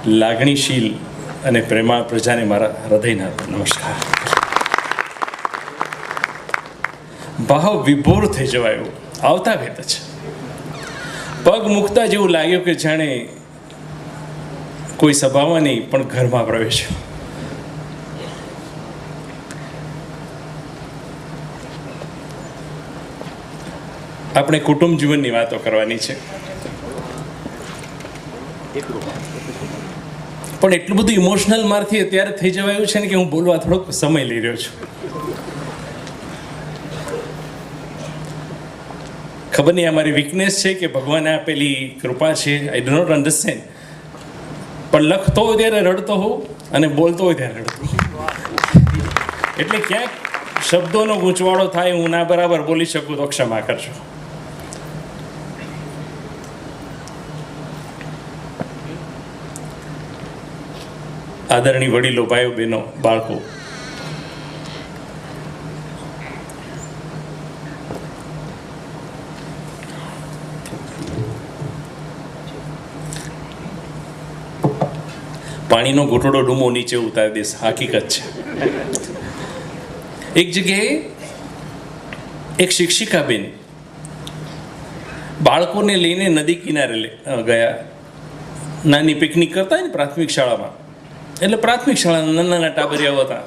લાગણીશીલ અને પ્રેમાળ પ્રજાને મારા હૃદયના નમસ્કાર. ભાવ વિભોર થઈ જવાયો આવતા વેત છે. પગ મૂકતા જેવું લાગ્યું કે જાણે કોઈ સભામાં નહીં પણ ઘરમાં પ્રવેશ્યો. આપણે કુટુંબ જીવનની વાતો કરવાની છે, પણ એટલું બધું ઇમોશનલ મારથી અત્યારે થઈ જવાયું છે ને કે હું બોલવા થોડોક સમય લઈ રહ્યો છું. ખબર નહીં આ મારી વીકનેસ છે કે ભગવાને આપેલી કૃપા છે. I do not understand. પણ લખતો હોય ત્યારે રડતો હોઉં અને બોલતો હોય ત્યારે રડતો હોઉં. એટલે ક્યાંક શબ્દોનો ગૂંચવાડો થાય, હું ના બરાબર બોલી શકું તો ક્ષમા કરજો. આદરણીય વડીલો, ભાઈઓ, બહેનો, બાળકો, પાણીનો ઘૂંટડો ડૂમો નીચે ઉતારી દેશે, હકીકત છે. એક જગ્યાએ એક શિક્ષિકા બેન બાળકોને લઈને નદી કિનારે ગયા. નાની પિકનિક કરતા હોય ને પ્રાથમિક શાળામાં, એટલે પ્રાથમિક શાળાના નાના નાના ટાબરિયાઓ હતા.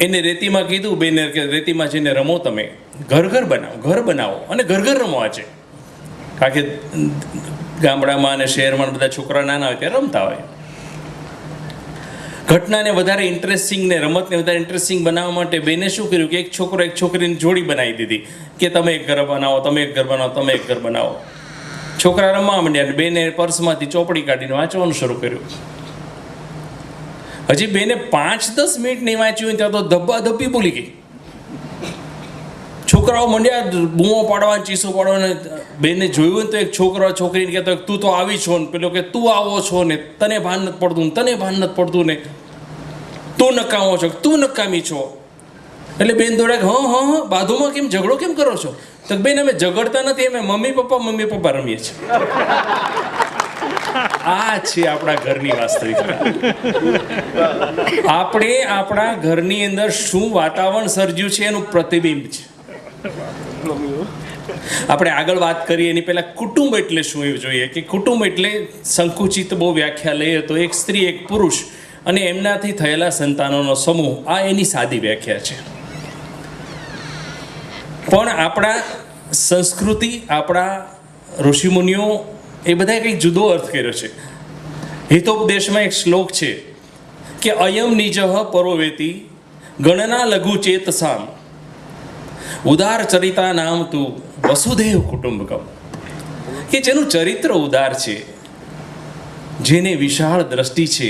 એને રેતીમાં કીધું બેને કે રેતીમાં જઈને રમો, તમે ઘર બનાવો અને ઘર રમો. આજે કારણ કે ગામડામાં અને શહેરમાં બધા છોકરા નાના હોય ત્યારે રમતા હોય. ઘટનાને વધારે ઇન્ટરેસ્ટિંગ ને રમતને વધારે ઇન્ટરેસ્ટિંગ બનાવવા માટે બેને શું કર્યું કે એક છોકરો એક છોકરીની જોડી બનાવી દીધી કે તમે એક ઘર બનાવો, તમે એક ઘર બનાવો, તમે એક ઘર બનાવો. છોકરા રમવા માંડ્યા અને બેને પર્સમાંથી ચોપડી કાઢીને વાંચવાનું શરૂ કર્યું. હજી બેને 5-10 મિનિટ નહીં વાંચ્યું હોય ત્યાં તો ધબ્બાધબ્બી બોલી ગઈ. છોકરાઓ મંડ્યા બૂમો પાડવા, ચીસો પાડવાને. બેને જોયું તો એક છોકરો છોકરીને કહેતો તું તો આવી છો ને, પેલો કે તું આવો છો ને, તને ભાન નથી પડતું ને, તને ભાન નથી પડતું ને, તું નકામો છો, તું નકામી છો. એટલે બેન દોડ્યા કે હા બાધુમાં કેમ ઝઘડો કેમ કરો છો? તો બેન અમે ઝઘડતા નથી, અમે મમ્મી પપ્પા રમીએ છીએ. આ છે આપણા ઘરની વાસ્તવિકતા. આપણે આપણા ઘરની અંદર શું વાતાવરણ સર્જ્યું છે એનું પ્રતિબિંબ છે. આપણે આગળ વાત કરીએ એની પહેલા કુટુંબ એટલે શું એવું જોઈએ કે કુટુંબ એટલે સંકુચિત બહુ વ્યાખ્યા લઈએ તો એક સ્ત્રી, એક પુરુષ અને એમનાથી થયેલા સંતાનોનો સમૂહ. આ એની સાદી વ્યાખ્યા છે. પણ આપણા સંસ્કૃતિ, આપણા ઋષિમુનિઓ એ બધાએ કંઈક જુદો અર્થ કર્યો છે. હિતોપદેશમાં એક શ્લોક છે કે અયમ નિજઃ પરોવેતી ગણના લઘુ ચેતસામ ઉદાર ચરિતા નામ તું વસુધૈવ કુટુંબકમ. કે જેનું ચરિત્ર ઉદાર છે, જેને વિશાળ દ્રષ્ટિ છે,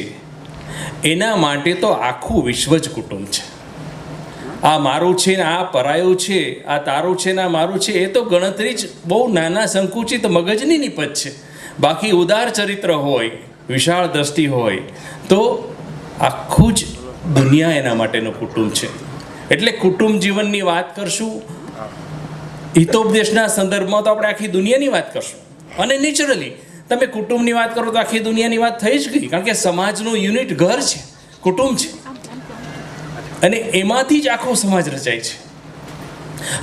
એના માટે તો આખું વિશ્વ જ કુટુંબ છે. આ મારું છે ને આ પરાયું છે, આ તારું છે ને આ મારું છે, એ તો ગણતરી જ બહુ નાના સંકુચિત મગજની નિપજ છે. બાકી ઉદાર ચરિત્ર હોય, વિશાળ દ્રષ્ટિ હોય તો આખું જ દુનિયા એના માટેનું કુટુંબ છે. એટલે કુટુંબ જીવનની વાત કરશું, હિતોપદેશના સંદર્ભમાં તો આપણે આખી દુનિયાની વાત કરશું. અને નેચરલી તમે કુટુંબની વાત કરો તો આખી દુનિયાની વાત થઈ જ ગઈ, કારણ કે સમાજનું યુનિટ ઘર છે, કુટુંબ છે, અને એમાંથી જ આખો સમાજ રચાય છે.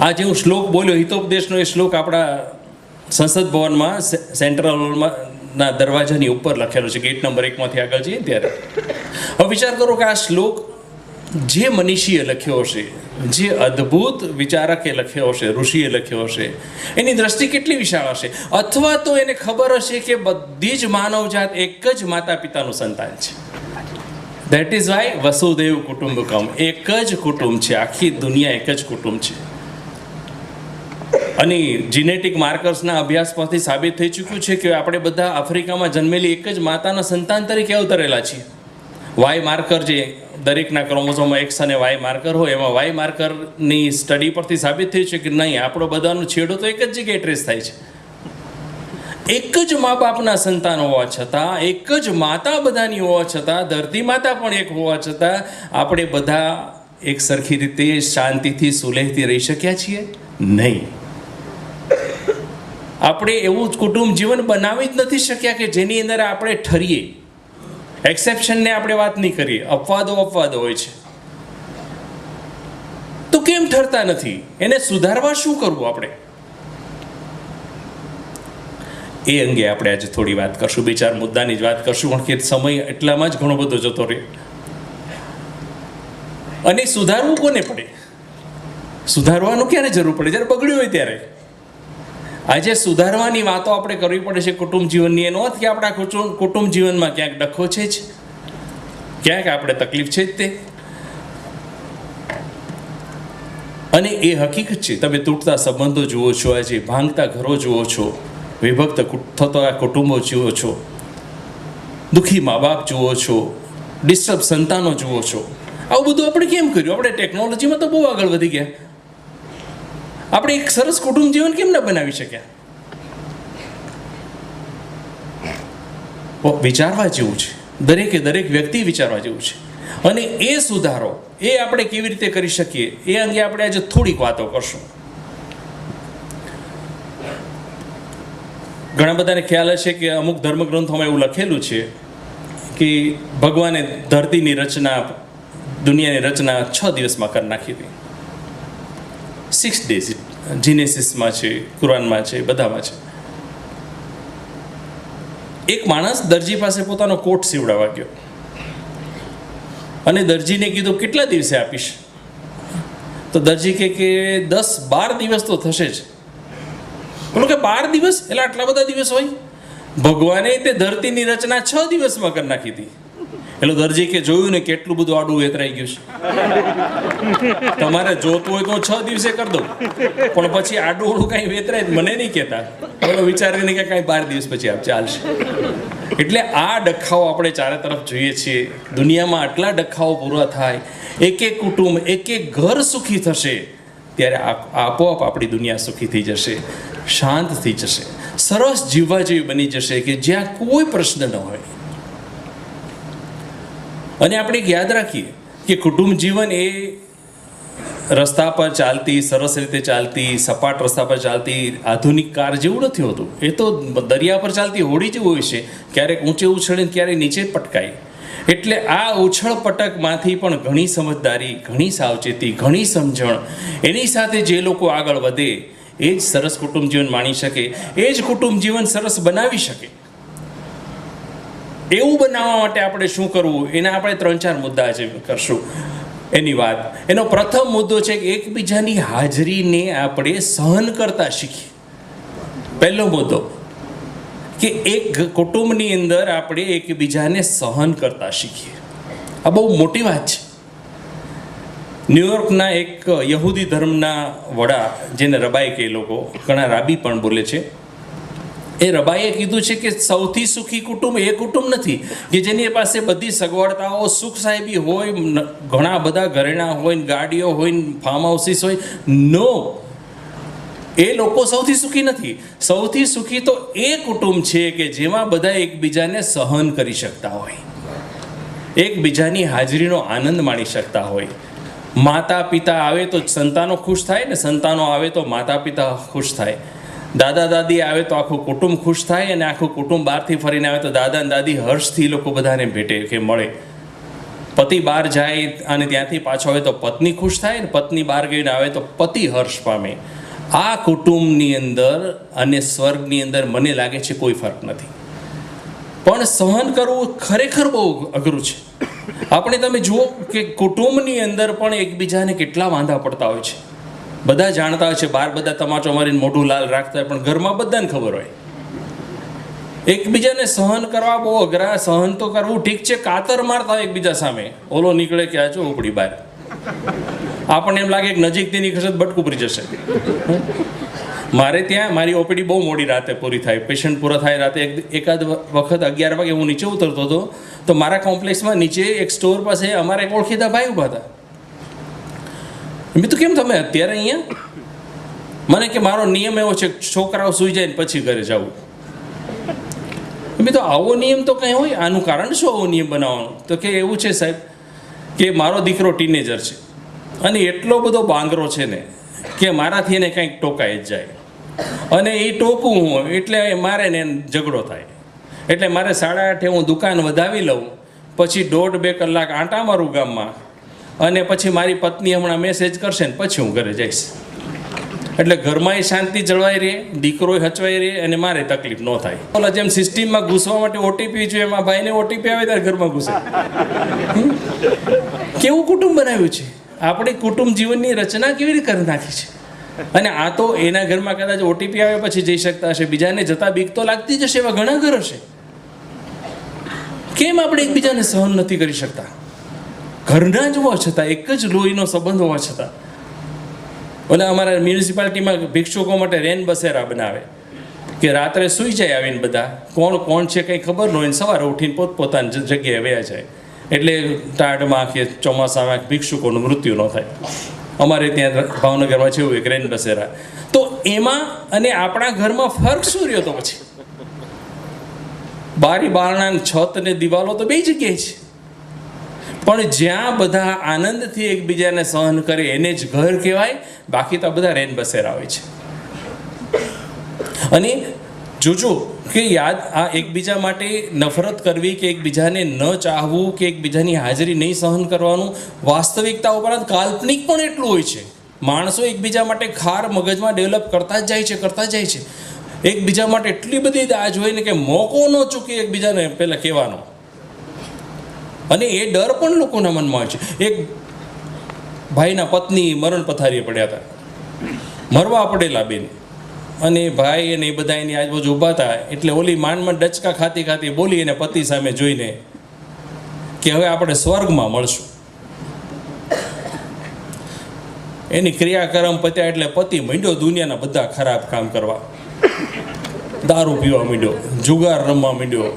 આ જે હું શ્લોક બોલ્યો હિતોપદેશનો, એ શ્લોક આપણા સંસદ ભવનમાં સેન્ટ્રલ હોલમાં ના દરવાજાની ઉપર લખેલો છે, ગેટ નંબર 1 માંથી આગળ જઈએ ત્યારે. હવે વિચાર કરો કે આ શ્લોક જે મનીષીએ લખ્યો હશે, જે અદ્ભુત વિચારકે લખ્યો હશે, ઋષિએ લખ્યો હશે, એની દ્રષ્ટિ કેટલી વિશાળ હશે. અથવા તો એને ખબર હશે કે બધી જ માનવજાત એક જ માતા પિતાનું સંતાન છે. ધેટ ઇઝ વાય વસુધૈવ કુટુંબકમ. એક જ કુટુંબ છે, આખી દુનિયા એક જ કુટુંબ છે. અને જીનેટિક માર્કર્સના અભ્યાસ પરથી સાબિત થઈ ચૂક્યું છે કે આપણે બધા આફ્રિકામાં જન્મેલી એક જ માતાના સંતાન તરીકે અવતરેલા છીએ. વાય માર્કર જે દરેકના ક્રોમોઝોમમાં એક્સ અને વાય માર્કર હોય, એમાં વાય માર્કરની સ્ટડી પરથી સાબિત થયું છે કે નહીં, આપણો બધાનો છેડો તો એક જ જગ્યાએ ટ્રેસ થાય છે. એક જ મા બાપના સંતાન હોવા છતાં, એક જ માતા બધાની હોવા છતાં, ધરતી માતા પણ એક હોવા છતાં આપણે બધા એક સરખી રીતે શાંતિથી સુલેહથી રહી શક્યા છીએ નહીં. આપણે એવું કુટુંબ જીવન બનાવી જ નથી શક્યા કે જેની અંદર આપણે ઠરીએ. એક્સેપ્શનને આપણે વાત નહીં કરીએ, અપવાદો હોય છે. તો કેમ ઠરતા નથી? એને સુધારવા શું કરવું આપણે? એ અંગે આપણે આજે થોડી વાત કરશું, 2-4 મુદ્દાની જ વાત કરશું, કારણ કે સમય એટલામાં જ ઘણો બધો જતો રહે. અને સુધારવું કોને પડે? સુધારવાનું ક્યારે જરૂર પડે? જ્યારે બગડ્યું હોય ત્યારે. આજે સુધારવાની વાતો આપણે કરવી પડે છે કુટુંબ જીવનની. એનો અર્થ કે આપણા કુટુંબ જીવનમાં ક્યાંક ડખો છે જ, ક્યાંક આપણે તકલીફ છે જ તે. અને એ હકીકત છે. તમે તૂટતા સંબંધો જુઓ છો, આજે ભાંગતા ઘરો જુઓ છો, વિભક્ત થતા કુટુંબો જુઓ છો, દુઃખી મા બાપ જુઓ છો, ડિસ્ટર્બ સંતાનો જુઓ છો. આવું બધું આપણે કેમ કર્યું? આપણે ટેકનોલોજીમાં તો બહુ આગળ વધી ગયા. આપણે એક સરસ કુટુંબ જીવન કેમ ના બનાવી શક્યા? વિચારવા જેવું છે. દરેક વ્યક્તિ વિચારવા જેવું છે. અને એ સુધારો એ આપણે કેવી રીતે કરી શકીએ એ અંગે આપણે આજે થોડીક વાતો કરશું. ઘણા બધાને ખ્યાલ હશે કે અમુક ધર્મગ્રંથોમાં એવું લખેલું છે કે ભગવાને ધરતીની રચના, દુનિયાની રચના 6 દિવસમાં કરી નાખી હતી. 6 days. જીનેસિસમાં છે, કુરાનમાં છે, બધામાં છે. એક માણસ દરજી પાસે પોતાનો કોટ સીવડાવવા ગયો અને દરજીને કીધું કેટલા દિવસે આપીશ? તો દરજી કે 10-12 દિવસ તો થશે જ. બોલો કે 12 દિવસ? એટલે આટલા બધા દિવસ હોય? ભગવાને તે ધરતીની રચના 6 દિવસમાં કરી નાખી હતી. એટલે દરજી કે જોયું ને કેટલું બધું આડું વેતરાઈ ગયું છે. તમારે જોતું હોય તો 6 દિવસે કરી દઉં, પણ પછી આડું ઓળું કાંઈ વેતરાય મને નહીં કહેતા. હવે વિચારીને કે કાંઈ 12 દિવસ પછી આપ ચાલશે. એટલે આ ડખાઓ આપણે ચારે તરફ જોઈએ છીએ. દુનિયામાં આટલા ડખાઓ પૂરા થાય, એક કુટુંબ, એક ઘર સુખી થશે, ત્યારે આપોઆપ આપણી દુનિયા સુખી થઈ જશે, શાંત થઈ જશે, સરસ જીવવા જેવી બની જશે કે જ્યાં કોઈ પ્રશ્ન ન હોય. અને આપણે યાદ રાખીએ કે કુટુંબ જીવન એ રસ્તા પર ચાલતી, સરસ રીતે ચાલતી, સપાટ રસ્તા પર ચાલતી આધુનિક કાર જેવું નથી હોતું. એ તો દરિયા પર ચાલતી હોડી જેવું હોય છે, ક્યારેક ઊંચે ઉછળે ક્યારેક નીચે પટકાય. એટલે આ ઉછળ પટકમાંથી પણ ઘણી સમજદારી, ઘણી સાવચેતી, ઘણી સમજણ, એની સાથે જે લોકો આગળ વધે એ જ સરસ કુટુંબ જીવન માણી શકે, એ જ કુટુંબ જીવન સરસ બનાવી શકે. એવું બનાવવા માટે આપણે શું કરવું એના આપણે 3-4 મુદ્દા આજે કરશું એની વાત. એનો પ્રથમ મુદ્દો છે કે એકબીજાની હાજરીને આપણે સહન કરતા શીખીએ. પહેલો મુદ્દો કે એક કુટુંબની અંદર આપણે એકબીજાને સહન કરતા શીખીએ. આ બહુ મોટી વાત છે. ન્યુયોર્કના એક યહૂદી ધર્મના વડા, જેને રબાઈ કે લોકો ઘણા રાબી પણ બોલે છે, એ રબાઈએ કીધું છે કે સૌથી સુખી કુટુંબ એ કુટુંબ નથી કે જેની પાસે બધી સગવડતાઓ, સુખ સાહેબી હોય, ઘણા બધા ઘરેણાં હોય, ગાડીઓ હોય, ફાર્મ હાઉસીસ હોય. નો, એ લોકો સૌથી સુખી નથી. સૌથી સુખી તો એ કુટુંબ છે કે જેમાં બધા એકબીજાને સહન કરી શકતા હોય, એકબીજાની હાજરીનો આનંદ માણી શકતા હોય. માતા પિતા આવે તો સંતાનો ખુશ થાય ને સંતાનો આવે તો માતા પિતા ખુશ થાય. દાદા દાદી આવે તો આખું કુટુંબ ખુશ થાય, અને આખું કુટુંબ બહારથી ફરીને આવે તો દાદા અને દાદી હર્ષથી લોકો બધાને ભેટે કે મળે. પતિ બહાર જાય અને ત્યાંથી પાછો આવે તો પત્ની ખુશ થાય, ને પત્ની બહાર ગઈને આવે તો પતિ હર્ષ પામે. આ કુટુંબની અંદર અને સ્વર્ગની અંદર મને લાગે છે કોઈ ફરક નથી. પણ સહન કરવું ખરેખર બહુ અઘરું છે. આપણે તમે જુઓ કે કુટુંબની અંદર પણ એકબીજાને કેટલા વાંધા પડતા હોય છે. બધા જાણતા હોય છે, બહાર બધા તમાચો મારીને મોઢું લાલ રાખતા હોય, પણ ઘરમાં બધાને ખબર હોય. એકબીજાને સહન કરવા બહુ અઘરા. સહન તો કરવું ઠીક છે, કાતર મારતા હોય એકબીજા સામે, ઓલો નીકળે કે આ જો ઉપડી બહાર, આપણને એમ લાગે કે નજીકથી નીકળશે તો બટકું પડી જશે. મારે ત્યાં મારી ઓપીડી બહુ મોડી રાતે પૂરી થાય, પેશન્ટ પૂરા થાય રાતે. એકાદ વખત 11 વાગે હું નીચે ઉતરતો હતો તો મારા કોમ્પ્લેક્સમાં નીચે એક સ્ટોર પાસે અમારા એક ઓળખીતા ભાઈ ઊભા હતા. મેં તો કેમ તમે અત્યારે અહીંયા? મને કે મારો નિયમ એવો છે છોકરાઓ સૂઈ જાય ને પછી ઘરે જવું. મેં તો આવો નિયમ તો કંઈ હોય, આનું કારણ શું આવો નિયમ બનાવવાનો? તો કે એવું છે સાહેબ કે મારો દીકરો ટીનેજર છે અને એટલો બધો બાંગરો છે ને કે મારાથી એને કંઈક ટોકાઈ જ જાય. અને એ ટોકું હું એટલે મારે ને ઝઘડો થાય. એટલે મારે 8:30 હું દુકાન વધાવી લઉં, પછી 1.5-2 કલાક આંટા મારું ગામમાં, અને પછી મારી પત્ની હમણાં મેસેજ કરશે ને પછી હું ઘરે જઈશ. એટલે ઘરમાંય શાંતિ જળવાઈ રહે, દીકરોય હચવાઈ રહે, અને મારે તકલીફ ન થાય. ઓલા જેમ સિસ્ટમમાં ઘૂસવા માટે ઓટીપી જોઈએ, એમાં ભાઈને ઓટીપી આવે ત્યારે ઘરમાં ઘૂસે. કેવું કુટુંબ બનાવ્યું છે આપણે? કુટુંબ જીવનની રચના કેવી રીતે કરી નાખી છે? અને આ તો એના ઘરમાં કદાચ ઓટીપી આવે પછી જઈ શકતા હશે, બીજાને જતા બીક તો લાગતી જ હશે. એવા ઘણા ઘર હશે. કેમ આપણે એકબીજાને સહન નથી કરી શકતા? ઘરના જ હોવા છતાં, એક જ લોહીનો સંબંધ હોવા છતાં. ઓલા અમારા મ્યુનિસિપાલિટીમાં ભિક્ષુકો માટે રેન બસેરા બનાવે કે રાત્રે સૂઈ જાય આવીને બધા, કોણ કોણ છે કંઈ ખબર ન હોય, સવારે ઉઠીને પોતપોતાની જગ્યાએ વયા જાય. એટલે ટાઢમાં કે ચોમાસામાં ભિક્ષુકોનું મૃત્યુ ન થાય. અમારે ત્યાં ભાવનગરમાં છે એવું એક રેન બસેરા. તો એમાં અને આપણા ઘરમાં ફરક શું રહ્યો? તો પછી બારી બારણા, છત ને દિવાલો તો બે જગ્યાએ છે, પણ જ્યાં બધા આનંદથી એકબીજાને સહન કરે એને જ ઘર કહેવાય. બાકી તો બધા રેન બસેરા હોય છે. અને જોજો કે યાદ, આ એકબીજા માટે નફરત કરવી કે એકબીજાને ન ચાહવું કે એકબીજાની હાજરી નહીં સહન કરવાનું, વાસ્તવિકતા ઉપરાંત કાલ્પનિક પણ એટલું હોય છે. માણસો એકબીજા માટે ખાર મગજમાં ડેવલપ કરતા જ જાય છે. એકબીજા માટે એટલી બધી દાજ હોય ને કે મોકો ન ચૂકે એકબીજાને પહેલાં કહેવાનો. અને એ ડર પણ લોકોના મનમાં હોય છે. એક ભાઈના પત્ની મરણ પથારીએ પડ્યા હતા, મરવા પડેલા બેન, અને ભાઈ અને એ બધા એની આજુબાજુ ઊભા હતા. એટલે ઓલી માંડમાં ડચકા ખાતી બોલી એને પતિ સામે જોઈને કે હવે આપણે સ્વર્ગમાં મળશું. એની ક્રિયાકર્મ પત્યા એટલે પતિ માંડ્યો દુનિયાના બધા ખરાબ કામ કરવા. દારૂ પીવા માંડ્યો, જુગાર રમવા માંડ્યો,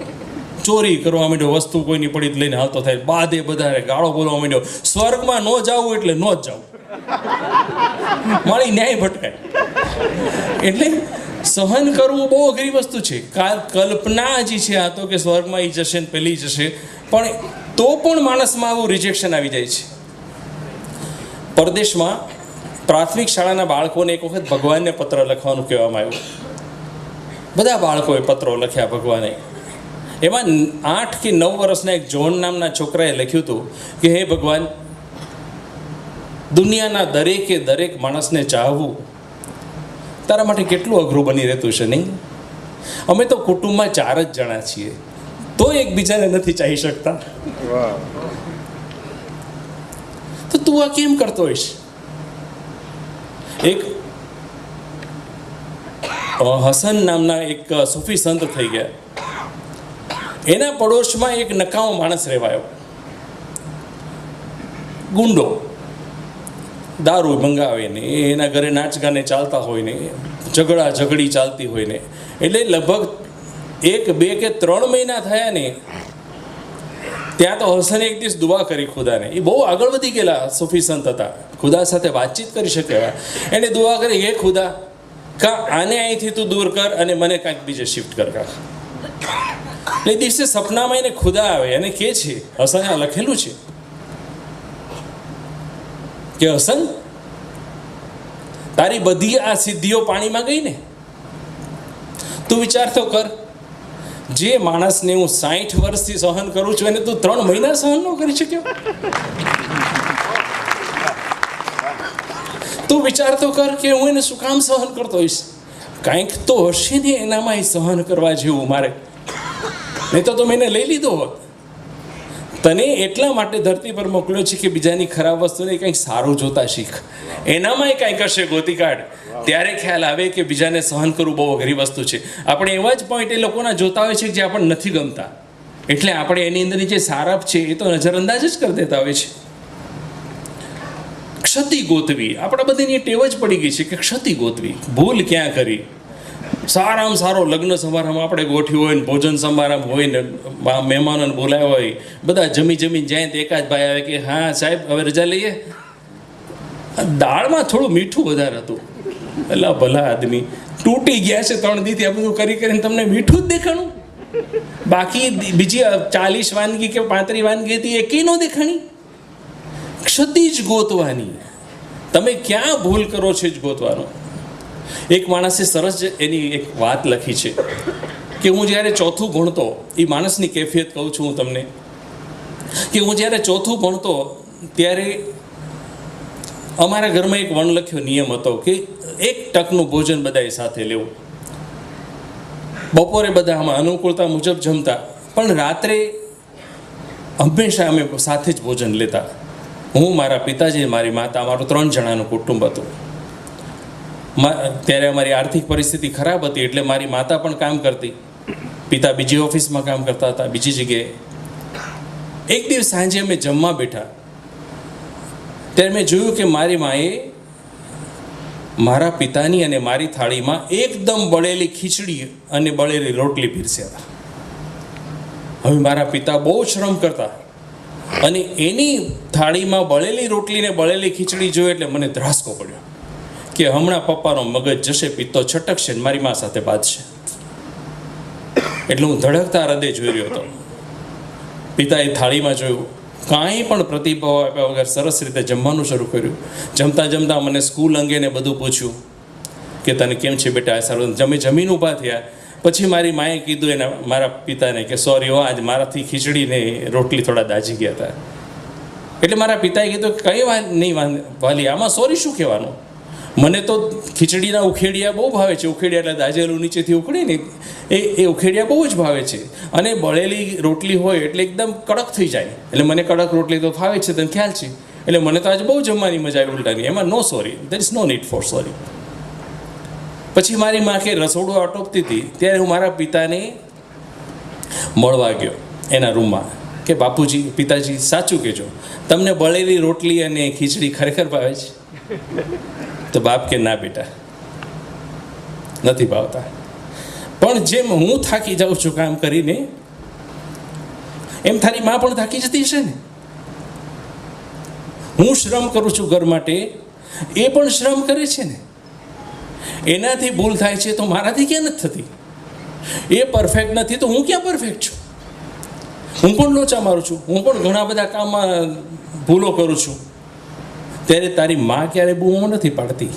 ચોરી કરવા માંડ્યો, વસ્તુ કોઈની પડી લઈને હાલતો થાય, બાદે બધાને ગાળો બોલવા માંડ્યો. સ્વર્ગમાં ન જવું એટલે ન જ જવું, મારી ન્યાય ભટકાય. એટલે સહન કરવું બહુ અઘરી વસ્તુ છે. કલ્પના હજી છે આ તો કે સ્વર્ગમાં એ જશે ને પેલી જશે, પણ તો પણ માણસમાં આવું રિજેક્શન આવી જાય છે. પરદેશમાં પ્રાથમિક શાળાના બાળકોને એક વખત ભગવાનને પત્ર લખવાનું કહેવામાં આવ્યું. બધા બાળકોએ પત્રો લખ્યા ભગવાને. એમાં 8 કે 9 વર્ષના એક જોન નામના છોકરાએ લખ્યું હતું કે હે ભગવાન, દુનિયાના દરેક માણસને ચાહવું તારા માટે કેટલું અઘરું બની રહેતું છે નહીં? અમે તો કુટુંબમાં 4 જ જણા છીએ, તો એકબીજાને નથી ચાહી શકતા. તો તું આ કેમ કરતો હોઈશ? એક હસન નામના એક સૂફી સંત થઈ ગયા. એના પડોશમાં એક નકામો માણસ રહેવાયો, ગુંડો, દારૂ મંગાવે ને, એના ઘરે નાચ ગાને ચાલતા હોય ને, ઝઘડી ચાલતી હોય ને. એટલે લગભગ 1, 2 કે 3 મહિના થયા ને ત્યાં તો હસને એક દિવસ દુઆ કરી ખુદાને. એ બહુ આગળ વધી ગયેલા સૂફી સંત હતા, ખુદા સાથે વાતચીત કરી શકે. એને દુઆ કરી, હે ખુદા, આને અહીંથી તું દૂર કર અને મને કાંઈક બીજે શિફ્ટ કર. એટલે દિવસે સપનામાં એને ખુદા આવે અને કહે છે, હસન આ લખેલું છે કે હસન, તારી બધી આ સિદ્ધિઓ પાણીમાં ગઈ ને? તું વિચાર તો કર, જે માણસને હું 60 વર્ષથી સહન કરું છું એને તું 3 મહિના સહન ન કરી શક્યો? તું વિચાર તો કર કે હું એને શું કામ સહન કરતો હોઈશ? કાંઈક તો હશે ને એનામાં એ સહન કરવા જેવું મારે, નહીં તો મેં એને લઈ લીધો હોત. તને એટલા માટે ધરતી પર મોકલ્યો છે કે બીજાની ખરાબ વસ્તુને કંઈક સારું જોતા શીખ, એનામાંય કંઈક હશે ગોતી કાઢ. ત્યારે ખ્યાલ આવે કે બીજાને સહન કરવું બહુ અઘરી વસ્તુ છે. આપણે એવા જ પોઈન્ટ એ લોકોના જોતા હોય છે જે આપણને નથી ગમતા, એટલે આપણે એની અંદરની જે સારપ છે એ તો નજરઅંદાજ જ કરી દેતા હોય છે. ક્ષતિ ગોતવી, આપણા બધાની ટેવ જ પડી ગઈ છે કે ક્ષતિ ગોતવી, ભૂલ ક્યાં કરી. સારામાં સારો લગ્ન સમારંભ આપણે ગોઠવ્યો હોય ને, ભોજન સમારંભ હોય ને, મહેમાનોને બોલાવ્યા હોય, બધા જમીને જાય તો એકાદ ભાઈ આવે કે હા સાહેબ હવે રજા લઈએ. દાળમાં થોડું મીઠું વધારે હતું. એટલે ભલા આદમી તૂટી ગયા છે 3 દીથી આ બધું કરીને તમને મીઠું જ દેખાણું. બાકી બીજી 40 વાનગી કે 35 વાનગી હતી એકેય ન દેખાણી. ક્ષતિ જ ગોતવાની, તમે ક્યાં ભૂલ કરો છો જ ગોતવાનું. એક માણસે સરસ એની એક વાત લખી છે કે હું જ્યારે ચોથું ભણતો, એ માણસની કેફિયત કહું છું હું તમને, કે હું જ્યારે ચોથું ભણતો ત્યારે અમારા ઘરમાં એક વણલખ્યો નિયમ હતો કે 1 ટકનું ભોજન બધાએ સાથે લેવું. બપોરે બધા આમાં અનુકૂળતા મુજબ જમતા, પણ રાત્રે હંમેશા અમે સાથે જ ભોજન લેતા. હું, મારા પિતાજી, મારી માતા, અમારું 3 જણાનું કુટુંબ હતું. ત્યારે અમારી આર્થિક પરિસ્થિતિ ખરાબ હતી, એટલે મારી માતા પણ કામ કરતી, પિતા બીજી ઓફિસમાં કામ કરતા હતા, બીજી જગ્યાએ. એક દિવસ સાંજે અમે જમવા બેઠા ત્યારે મેં જોયું કે મારી માએ મારા પિતાની અને મારી થાળીમાં એકદમ બળેલી ખીચડી અને બળેલી રોટલી પીરસ્યા હતા. હવે મારા પિતા બહુ શ્રમ કરતા અને એની થાળીમાં બળેલી રોટલી ને બળેલી ખીચડી જોઈ એટલે મને ધ્રાસકો પડ્યો કે હમણાં પપ્પાનો મગજ જશે, પિત્તો છટકશે ને મારી મા સાથે બાંધશે. એટલે હું ધડકતા હૃદય જોઈ રહ્યો હતો. પિતાએ થાળીમાં જોયું, કાંઈ પણ પ્રતિભાવ આપ્યા વગર સરસ રીતે જમવાનું શરૂ કર્યું. જમતા જમતા મને સ્કૂલ અંગે ને બધું પૂછ્યું કે તને કેમ છે બેટા, સારું. જમીન ઊભા થયા પછી મારી માએ કીધું એના મારા પિતાને કે સોરી હો, આજ મારાથી ખીચડી ને રોટલી થોડા દાજી ગયા હતા. એટલે મારા પિતાએ કીધું કંઈ વાત નહીં વાલી, આમાં સોરી શું કહેવાનું? મને તો ખીચડીના ઉખેડિયા બહુ ભાવે છે. ઉખેડિયા એટલે દાજેલું નીચેથી ઉખડે ને એ ઉખેડિયા બહુ જ ભાવે છે. અને બળેલી રોટલી હોય એટલે એકદમ કડક થઈ જાય. એટલે મને કડક રોટલી તો ભાવે છે, તને ખ્યાલ છે. એટલે મને તો આજે બહુ જમવાની મજા આવી ઉલટાની. એમાં no sorry, there is no need for sorry. પછી મારી માં કે રસોડું આટોપતી હતી ત્યારે હું મારા પિતાને મળવા ગયો એના રૂમમાં કે બાપુજી, પિતાજી સાચું કહેજો, તમને બળેલી રોટલી અને ખીચડી ખરેખર ભાવે છે? તો બાપ કે ના બેટા, નથી ભાવતા. પણ જેમ હું થાકી જાઉં છું કામ કરીને, એમ તારી માં પણ થાકી જતી હશે ને. હું શ્રમ કરું છું ઘર માટે, એ પણ શ્રમ કરે છે ને. એનાથી ભૂલ થાય છે તો મારાથી ક્યાં નથી થતી? એ પરફેક્ટ નથી તો હું ક્યાં પરફેક્ટ છું? હું પણ લોચા મારું છું, હું પણ ઘણા બધા કામમાં ભૂલો કરું છું. ત્યારે તારી માં ક્યારે બૂમો નથી પાડતી.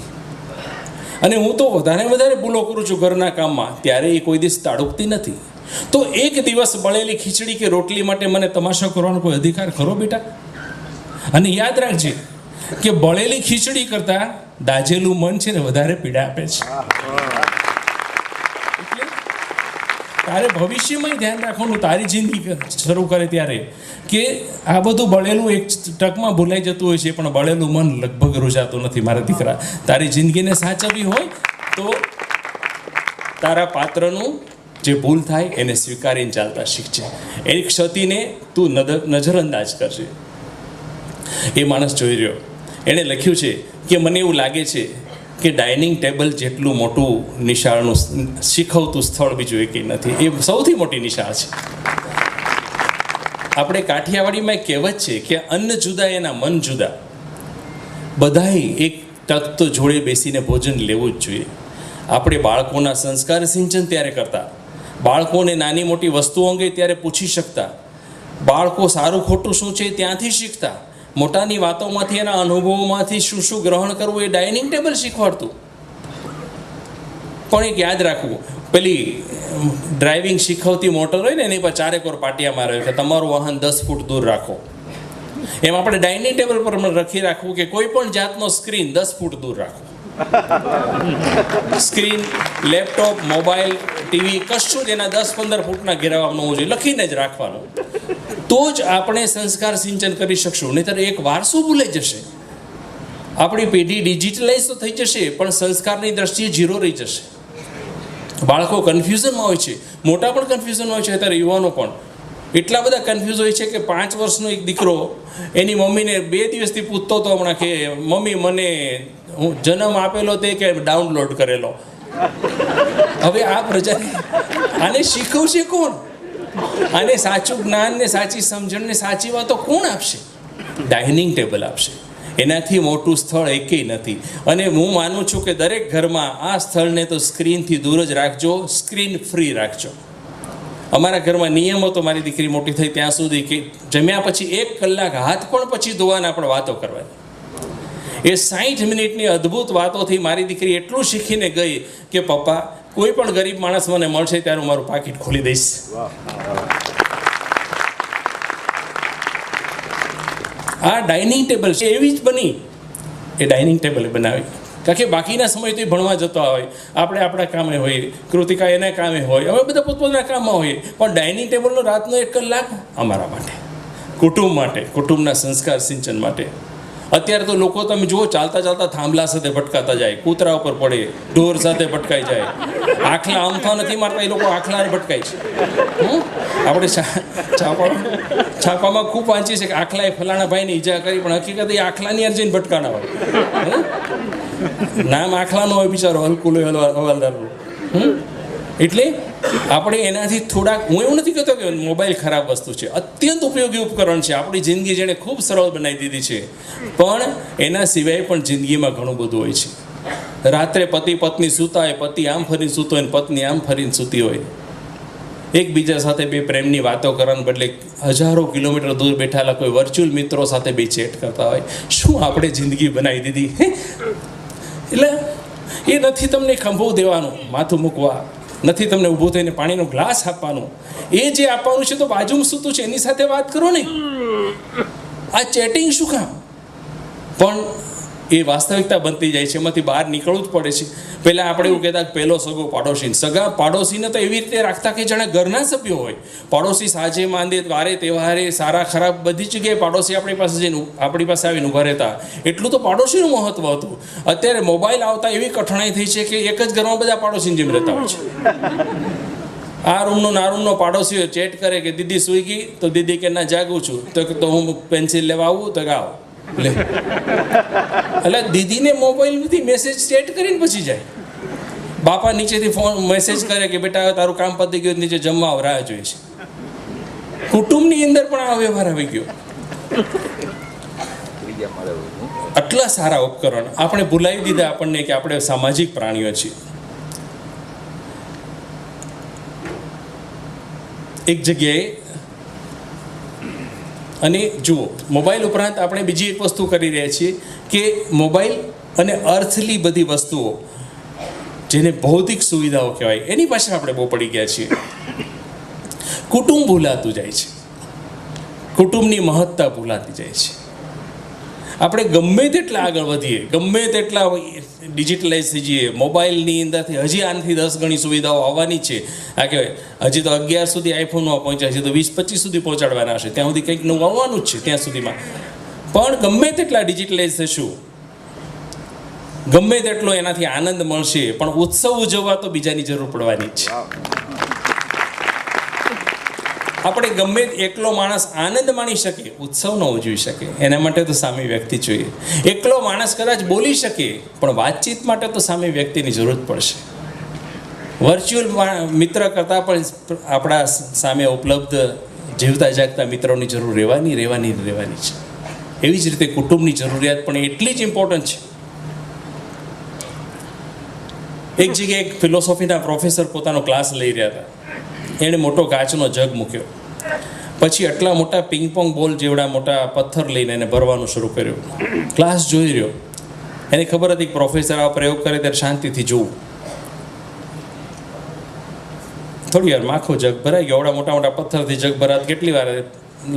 અને હું તો વધારે ભૂલો કરું છું ઘરના કામમાં, ત્યારે એ કોઈ દિવસ તાડુકતી નથી. તો એક દિવસ બળેલી ખીચડી કે રોટલી માટે મને તમાશા કરવાનો કોઈ અધિકાર ખરો બેટા? અને યાદ રાખજે કે બળેલી ખીચડી કરતા દાજેલું મન છે ને વધારે પીડા આપે છે. એટલે તારે ભવિષ્યમાં ધ્યાન રાખવાનું, તારી જિંદગી શરૂ કરે ત્યારે, કે આ બધું બળેલું એક ટકમાં ભૂલાઈ જતું હોય છે, પણ બળેલું મન લગભગ રૂજાતું નથી. મારા દીકરા, તારી જિંદગીને સાચવવી હોય તો તારા પાત્રનું જે ભૂલ થાય એને સ્વીકારીને ચાલતા શીખજે. એ ક્ષતિને તું નજરઅંદાજ કરજે. એ માણસ જોઈ રહ્યો, એણે લખ્યું છે કે મને એવું લાગે છે કે ડાઇનિંગ ટેબલ જેટલું મોટું નિશાળનું શીખવતું સ્થળ બીજું એકેય નથી. એ સૌથી મોટી નિશાળ છે. આપણે કાઠિયાવાડીમાં એક કહેવત છે કે અન્ન જુદા એના મન જુદા. બધાએ એક ટક તો જોડે બેસીને ભોજન લેવું જ જોઈએ. આપણે બાળકોના સંસ્કાર સિંચન ત્યારે કરતા, બાળકોને નાની મોટી વસ્તુઓ અંગે ત્યારે પૂછી શકતા, બાળકો સારું ખોટું શું છે ત્યાંથી શીખતા, મોટાની વાતોમાંથી એના અનુભવોમાંથી શું શું ગ્રહણ કરવું એ ડાઇનિંગ ટેબલ શીખવાડતું. પણ એક યાદ રાખવું, પેલી ડ્રાઇવિંગ શીખવતી મોટર હોય ને એની પર ચારેકોર પાટિયા મારે કે તમારું વાહન 10 ફૂટ દૂર રાખો. એમ આપણે ડાઇનિંગ ટેબલ પર લખી રાખવું કે કોઈ પણ જાતનો સ્ક્રીન 10 ફૂટ દૂર રાખો. સ્ક્રીન, લેપટોપ, મોબાઈલ, ટીવી કશું જ એના 10-15 ફૂટના ઘેરાવામાં હોવું જોઈએ, લખીને જ રાખવાનું. તો જ આપણે સંસ્કાર સિંચન કરી શકશું. નહીંતર એક વારસો ભૂલાઈ જશે. આપણી પેઢી ડિજિટલાઇઝ તો થઈ જશે પણ સંસ્કારની દ્રષ્ટિએ ઝીરો રહી જશે. બાળકો કન્ફ્યુઝનમાં હોય છે, મોટા પણ કન્ફ્યુઝનમાં હોય છે, અત્યારે યુવાનો પણ એટલા બધા કન્ફ્યુઝ હોય છે કે 5 વર્ષનો એક દીકરો એની મમ્મીને 2 દિવસથી પૂછતો હતો હમણાં કે મમ્મી મને હું જન્મ આપેલો તે કે ડાઉનલોડ કરેલો. હવે આ પ્રજાને આને શીખવશે કોણ? આને સાચું જ્ઞાન ને સાચી સમજણ ને સાચી વાતો કોણ આપશે? ડાઇનિંગ ટેબલ આપશે. એનાથી મોટું સ્થળ એકેય નથી. અને હું માનું છું કે દરેક ઘરમાં આ સ્થળને તો સ્ક્રીનથી દૂર જ રાખજો, સ્ક્રીન ફ્રી રાખજો. અમારા ઘરમાં નિયમ હતો મારી દીકરી મોટી થઈ ત્યાં સુધી કે જમ્યા પછી 1 કલાક હાથ પણ પછી ધોવાના પણ વાતો કરવાની. એ 60 મિનિટની અદ્ભુત વાતોથી મારી દીકરી એટલું શીખીને ગઈ કે પપ્પા કોઈ પણ ગરીબ માણસ મને મળશે ત્યારે હું મારું પાકીટ ખોલી દઈશ. આ ડાઇનિંગ ટેબલ છે એવી જ બની, એ ડાઇનિંગ ટેબલ બનાવી. કારણ કે બાકીના સમય તો ભણવા જતા હોય, આપણે આપણા કામે હોઈએ, કૃતિકા એના કામે હોય, અમે બધા પોતપોતાના કામમાં હોઈએ, પણ ડાઇનિંગ ટેબલનો રાતનો 1 કલાક અમારા માટે, કુટુંબ માટે, કુટુંબના સંસ્કાર સિંચન માટે. અત્યારે તો લોકો તમે જુઓ ચાલતા ચાલતા થાંભલા સાથે ભટકાતા જાય, કૂતરા ઉપર પડે, ઢોર સાથે ભટકાઈ જાય. આખલા આમથા નથી મારતા, એ લોકો આખલાને ભટકાય છે. આપણે છાપામાં ખૂબ વાંચીએ છીએ કે આખલાએ ફલાણા ભાઈને ઈજા કરી, પણ હકીકત એ આખલાની અર્જિન ભટકાના હોય. નામ આખલાનો હોય બિચારો, હલકુલો હવાલદારનું. એટલે આપણે એનાથી થોડાક, હું એવું નથી કહેતો કે મોબાઈલ ખરાબ વસ્તુ છે, અત્યંત ઉપયોગી ઉપકરણ છે, આપણી જિંદગી જેણે ખૂબ સરળ બનાવી દીધી છે, પણ એના સિવાય પણ જિંદગીમાં ઘણું બધું હોય છે. રાત્રે પતિ પત્ની સૂતા હોય, પતિ આમ ફરીને સૂતો હોય, પત્ની આમ ફરીને સૂતી હોય. એકબીજા સાથે બે પ્રેમની વાતો કરવાને બદલે હજારો કિલોમીટર દૂર બેઠેલા કોઈ વર્ચ્યુઅલ મિત્રો સાથે બે ચેટ કરતા હોય. શું આપણે જિંદગી બનાવી દીધી. એટલે એ નથી તમને ખંભો દેવાનું, માથું મૂકવા, નથી તમને ઊભું થઈને પાણીનો ગ્લાસ આપવાનું. એ જે આપવાનું છે તો બાજુમાં સૂતું છે એની સાથે વાત કરો ને. આ ચેટિંગ શું કામ? પણ એ વાસ્તવિકતા બનતી જાય છે, એમાંથી બહાર નીકળવું જ પડે છે. પહેલાં આપણે એવું કહેતા કે પહેલો સગો પાડોશી, સગા પાડોશીને તો એવી રીતે રાખતા કે જાણે ઘરના સભ્યો હોય. પાડોશી સાંજે માંદે વારે તહેવારે સારા ખરાબ બધી જગ્યાએ પાડોશી આપણી પાસે જઈને આપણી પાસે આવીને ઊભા રહેતા. એટલું તો પાડોશીનું મહત્વ હતું. અત્યારે મોબાઈલ આવતા એવી કઠણાઈ થઈ છે કે એક જ ઘરમાં બધા પાડોશીની જેમ રહેતા હોય છે. આ રૂમનો ના રૂમનો પાડોશીઓ ચેટ કરે કે દીદી સૂઈ ગઈ, તો દીદી કે ના જાગું છું, તો હું પેન્સિલ લેવા આવું, તો આવ લે. એટલે દીદીને મોબાઈલમાંથી મેસેજ ચેટ કરીને પછી જાય. બાપા નીચેથી ફોન મેસેજ કરે કે બેટા તારું કામ પતી ગયું, નીચે જમવા રાહ જોઈએ છે. કુટુંબની અંદર પણ આ વ્યવહાર આવી ગયો. આટલા સારા ઉપકરણ આપણે ભૂલાવી દીધા આપણને કે આપણે સામાજિક પ્રાણીઓ છીએ. એક જગ્યાએ, અને જુઓ, મોબાઈલ ઉપરાંત આપણે બીજી એક વસ્તુ કરી રહ્યા છીએ કે મોબાઈલ અને અર્થલી બધી વસ્તુઓ જેને ભૌતિક સુવિધાઓ કહેવાય એની પાછળ આપણે બહુ પડી ગયા છીએ. કુટુંબ ભૂલાતું જાય છે, કુટુંબની મહત્તા ભૂલાતી જાય છે. આપણે ગમે તેટલા આગળ વધીએ, ગમે તેટલા ડિજિટલાઇઝ થઈ જઈએ, મોબાઈલની અંદરથી હજી આનાથી 10 ગણી સુવિધાઓ આવવાની છે. આ કહેવાય હજી તો 11 સુધી આઈફોનમાં પહોંચ્યા છે, તો 20-25 સુધી પહોંચાડવાના હશે, ત્યાં સુધી કંઈક નવું આવવાનું જ છે. ત્યાં સુધીમાં પણ ગમે તેટલા ડિજિટલાઇઝ થશું, ગમે તેટલો એનાથી આનંદ મળશે, પણ ઉત્સવ ઉજવવા તો બીજાની જરૂર પડવાની જ છે. આપણે ગમે એકલો માણસ આનંદ માણી શકે, ઉત્સવ ન ઉજવી શકે, એના માટે તો સામે વ્યક્તિ જોઈએ. એકલો માણસ કદાચ બોલી શકે, પણ વાતચીત માટે તો સામે વ્યક્તિની જરૂર પડશે. વર્ચ્યુઅલ મિત્ર કરતાં પણ આપણા સામે ઉપલબ્ધ જીવતા જાગતા મિત્રોની જરૂર રહેવાની છે. એવી જ રીતે કુટુંબની જરૂરિયાત પણ એટલી જ ઇમ્પોર્ટન્ટ છે. એક જગ્યાએ એક ફિલોસોફીના પ્રોફેસર પોતાનો ક્લાસ લઈ રહ્યા હતા. એણે મોટો કાચનો જગ મૂક્યો, પછી આટલા મોટા પિંગપોંગ બોલ જેવડા મોટા પથ્થર લઈને એને ભરવાનું શરૂ કર્યું. ક્લાસ જોઈ રહ્યો, એને ખબર હતી કે પ્રોફેસર આ પ્રયોગ કરે ત્યારે શાંતિથી જોવું. થોડી વાર આખો જગ ભરાઈ ગયો. એવડા મોટા મોટા પથ્થરથી જગ ભરાત કેટલી વાર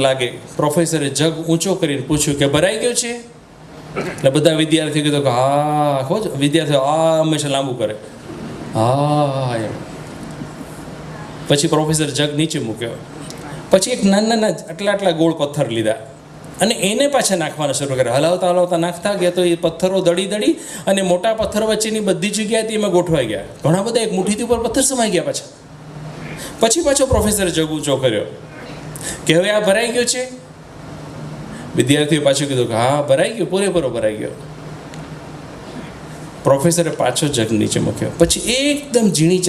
લાગે? પ્રોફેસરે જગ ઊંચો કરીને પૂછ્યું કે ભરાઈ ગયો છે? એટલે બધા વિદ્યાર્થીઓ કીધું કે હા. ખોજ વિદ્યાર્થીઓ આ હંમેશા લાંબુ કરે, હા એમ. પછી પ્રોફેસર જગ નીચે મૂક્યો, પછી એક નાના આટલા ગોળ પથ્થર લીધા અને એને પાછા નાખવાના શરૂ કર્યા. હલાવતા નાખતા ગયા તો એ પથ્થરો દડી અને મોટા પથ્થર વચ્ચેની બધી જગ્યાએથી એમાં ગોઠવાઈ ગયા. ઘણા બધા એક મુઠ્ઠીથી ઉપર પથ્થર સમાઈ ગયા. પછી પાછો પ્રોફેસરે જગ ઊંચો કર્યો કે હવે આ ભરાઈ ગયો છે? વિદ્યાર્થીઓ પાછું કીધું કે હા ભરાઈ ગયો, પૂરેપૂરો ભરાઈ ગયો. પ્રોફેસરે પાછો જગ નીચે મૂક્યો, પછી એકદમ ઝીણી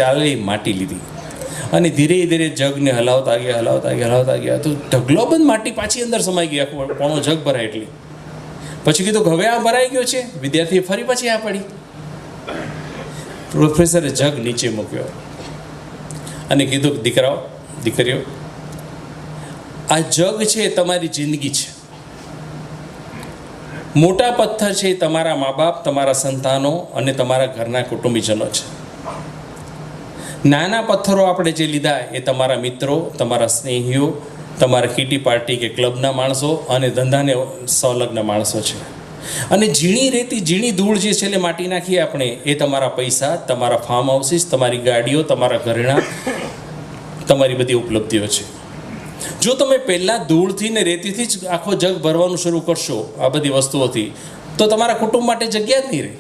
ચાલેલી માટી લીધી અને ધીરે ધીરે જગને હલાવતા ગયા તો ઢગલોબંધ માટી પાછી અંદર સમાઈ ગઈ, પોણો જગ ભરાય એટલી. પછી કીધું કે હવે આ ભરાઈ ગયો છે? વિદ્યાર્થીએ ફરી પછી આ પડી. પ્રોફેસરે જગ નીચે મૂક્યો અને કીધું કે દીકરીઓ, આ જગ છે તમારી જિંદગી છે. મોટા પથ્થર છે એ તમારા મા બાપ, તમારા સંતાનો અને તમારા ઘરના કુટુંબીજનો છે. નાના પથ્થરો આપણે જે લીધા એ તમારા મિત્રો, તમારા સ્નેહીઓ, તમારા કીટી પાર્ટી કે ક્લબના માણસો અને ધંધાને સંલગ્ન માણસો છે. અને ઝીણી રેતી, ઝીણી ધૂળ જે છે એટલે માટી નાખીએ આપણે, એ તમારા પૈસા, તમારા ફાર્મ હાઉસીસ, તમારી ગાડીઓ, તમારા ઘરેણાં, તમારી બધી ઉપલબ્ધિઓ છે. જો તમે પહેલાં ધૂળથી ને રેતીથી જ આખો જગ ભરવાનું શરૂ કરશો આ બધી વસ્તુઓથી, તો તમારા કુટુંબ માટે જગ્યા જ નહીં રહે.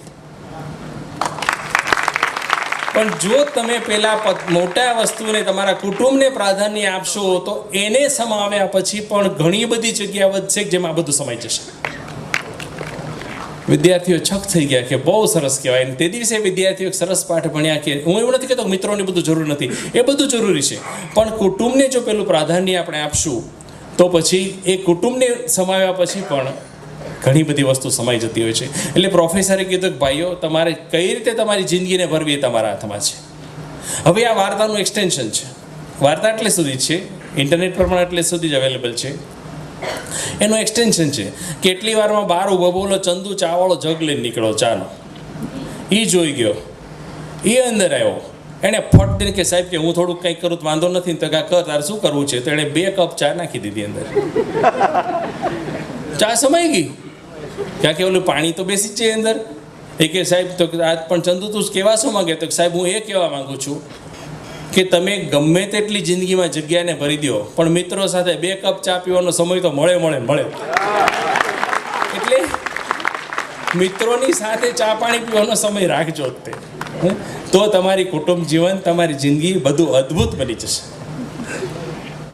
પણ જો તમે પહેલાં મોટા વસ્તુને, તમારા કુટુંબને પ્રાધાન્ય આપશો, તો એને સમાવ્યા પછી પણ ઘણી બધી જગ્યા વધશે જેમાં આ બધું સમાઈ જશે. વિદ્યાર્થીઓ છક થઈ ગયા કે બહુ સરસ કહેવાય. અને તે દિવસે વિદ્યાર્થીઓ સરસ પાઠ ભણ્યા કે હું એવું નથી કહેતો મિત્રોને બધું જરૂર નથી, એ બધું જરૂરી છે, પણ કુટુંબને જો પેલું પ્રાધાન્ય આપણે આપશું તો પછી એ કુટુંબને સમાવ્યા પછી પણ ઘણી બધી વસ્તુ સમાઈ જતી હોય છે. એટલે પ્રોફેસરે કીધું કે ભાઈઓ, તમારે કઈ રીતે તમારી જિંદગીને ભરવી એ તમારા હાથમાં છે. હવે આ વાર્તાનું એક્સટેન્શન છે. વાર્તા એટલે સુધી છે, ઇન્ટરનેટ પર પણ એટલે સુધી જ અવેલેબલ છે. એનું એક્સટેન્શન છે. કેટલી વારમાં બહાર ઊભો બોલો ચંદુ ચાવાળો જગ લઈને નીકળો ચાનો. એ જોઈ ગયો, એ અંદર આવ્યો, એણે ફટ દઈને કે સાહેબ કે હું થોડુંક કંઈક કરું તો વાંધો નથી ને. તો કા કર, તારે શું કરવું છે? તો એણે 2 કપ ચા નાખી દીધી અંદર. ચા સમાઈ ગઈ. ક્યાં કે ઓલું પાણી તો બેસી જ છે અંદર. એ કે સાહેબ તો આજ પણ ચંદુ તું કહેવા શું માંગે? તો સાહેબ હું એ કહેવા માગું છું કે તમે ગમે તેટલી જિંદગીમાં જગ્યાને ભરી દો, પણ મિત્રો સાથે 2 કપ ચા પીવાનો સમય તો મળે. એટલે મિત્રોની સાથે ચા પાણી પીવાનો સમય રાખજો જ તે. તો તમારી કુટુંબ જીવન, તમારી જિંદગી બધું અદ્ભુત બની જશે.